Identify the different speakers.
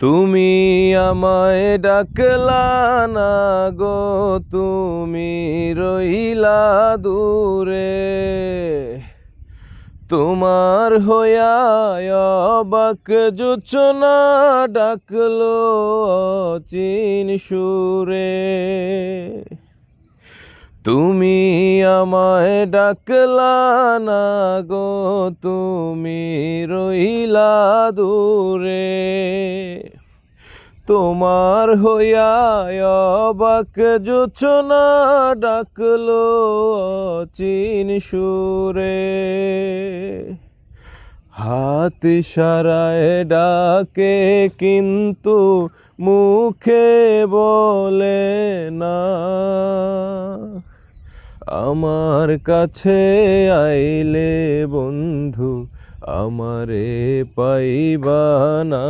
Speaker 1: তুমি আমায় ডাকলা না গো, তুমি রইলা দূরে। তোমার হইয়া অবাক জোছনা ডাকলো অচিন সুরে। তুমি আমায় ডাকলা না গো, তুমি রইলা দূরে। তোমার হইয়া অবাক জোছনা ডাকলো অচিন সুরে। হাত ইশারায় ডাকে কিন্তু মুখে বলে না, আমার কাছে আইলে বন্ধু আমারে পাইবা না।